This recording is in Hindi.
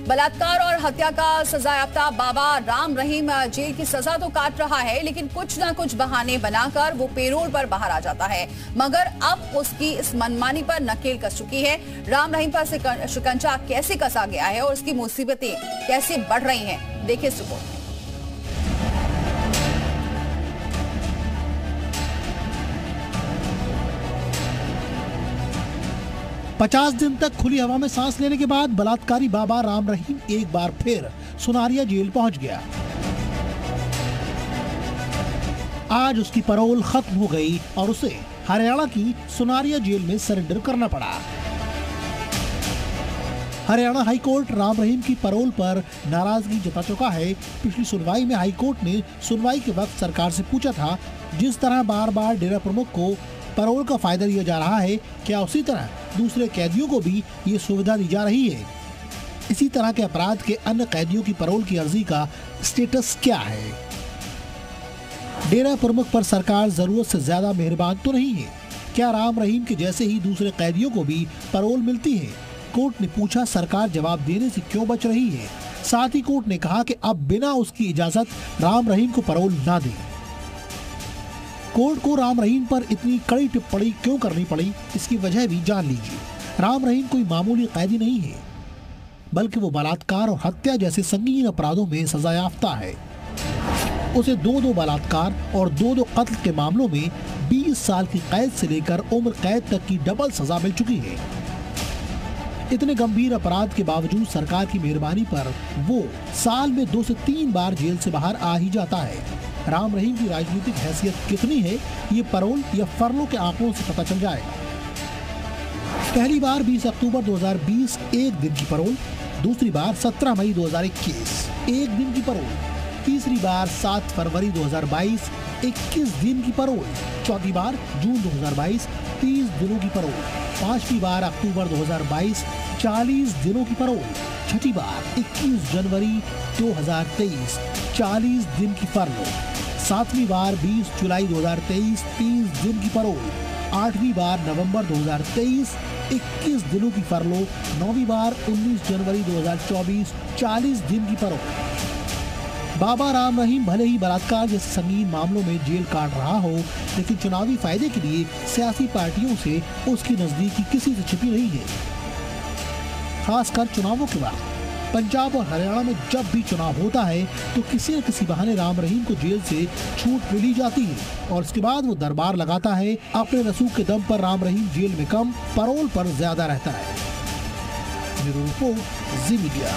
बलात्कार और हत्या का सजायाफ्ता बाबा राम रहीम जेल की सजा तो काट रहा है, लेकिन कुछ ना कुछ बहाने बनाकर वो पेरोल पर बाहर आ जाता है। मगर अब उसकी इस मनमानी पर नकेल कस चुकी है। राम रहीम पर शिकंजा कैसे कसा गया है और उसकी मुसीबतें कैसे बढ़ रही हैं, देखिए इस रिपोर्ट। 50 दिन तक खुली हवा में सांस लेने के बाद बलात्कारी बाबा राम रहीम एक बार फिर सुनारिया जेल पहुंच गया। आज उसकी पैरोल खत्म हो गई और उसे हरियाणा की सुनारिया जेल में सरेंडर करना पड़ा। हरियाणा हाईकोर्ट राम रहीम की पैरोल पर नाराजगी जता चुका है। पिछली सुनवाई में हाईकोर्ट ने सुनवाई के वक्त सरकार से पूछा था, जिस तरह बार बार डेरा प्रमुख को पैरोल का फायदा दिया जा रहा है, क्या उसी तरह दूसरे कैदियों को भी ये सुविधा दी जा रही है? इसी तरह के अपराध के अन्य कैदियों की पैरोल की अर्जी का स्टेटस क्या है? डेरा प्रमुख पर सरकार जरूरत से ज्यादा मेहरबान तो नहीं है? क्या राम रहीम के जैसे ही दूसरे कैदियों को भी पैरोल मिलती है? कोर्ट ने पूछा, सरकार जवाब देने से क्यों बच रही है? साथ ही कोर्ट ने कहा कि अब बिना उसकी इजाजत राम रहीम को पैरोल ना दे। कोर्ट को राम रहीम पर इतनी कड़ी टिप्पणी क्यों करनी पड़ी, इसकी वजह भी जान लीजिए। राम रहीम कोई मामूली कैदी नहीं है, बल्कि वो बलात्कार और हत्या जैसे संगीन अपराधों में सजायाफ्ता है। उसे 2 बलात्कार और 2 कत्ल के मामलों में 20 साल की कैद से लेकर उम्र कैद तक की डबल सजा मिल चुकी है। इतने गंभीर अपराध के बावजूद सरकार की मेहरबानी पर वो साल में 2 से 3 बार जेल से बाहर आ ही जाता है। राम रहीम की राजनीतिक हैसियत कितनी है, ये पैरोल या फरलो के आंकड़ों से पता चल जाएगा। पहली बार 20 अक्टूबर 2020 एक दिन की पैरोल, दूसरी बार 17 मई 2021 एक दिन की पैरोल, तीसरी बार 7 फरवरी 2022 21 दिन की पैरोल, चौथी बार जून 2022 30 दिनों की पैरोल, पांचवी बार अक्टूबर 2022 40 दिनों की पैरोल, छठी बार 21 जनवरी 2023 40 दिन की फरलो, सातवीं बार 20 जुलाई 2023 30 दिन की पैरोल, आठवीं बार नवंबर 2023 21 दिनों की फरलो, नौवीं बार 19 जनवरी 2024 40 दिन की पैरोल। बाबा राम रहीम भले ही बलात्कार जैसे संगीन मामलों में जेल काट रहा हो, लेकिन चुनावी फायदे के लिए सियासी पार्टियों से उसकी नजदीकी किसी से छिपी नहीं है। खासकर चुनावों के वक्त पंजाब और हरियाणा में जब भी चुनाव होता है तो किसी न किसी बहाने राम रहीम को जेल से छूट मिली जाती है और उसके बाद वो दरबार लगाता है। अपने रसूख के दम पर राम रहीम जेल में कम, पैरोल पर ज्यादा रहता है। ब्यूरो रिपोर्ट, जी मीडिया।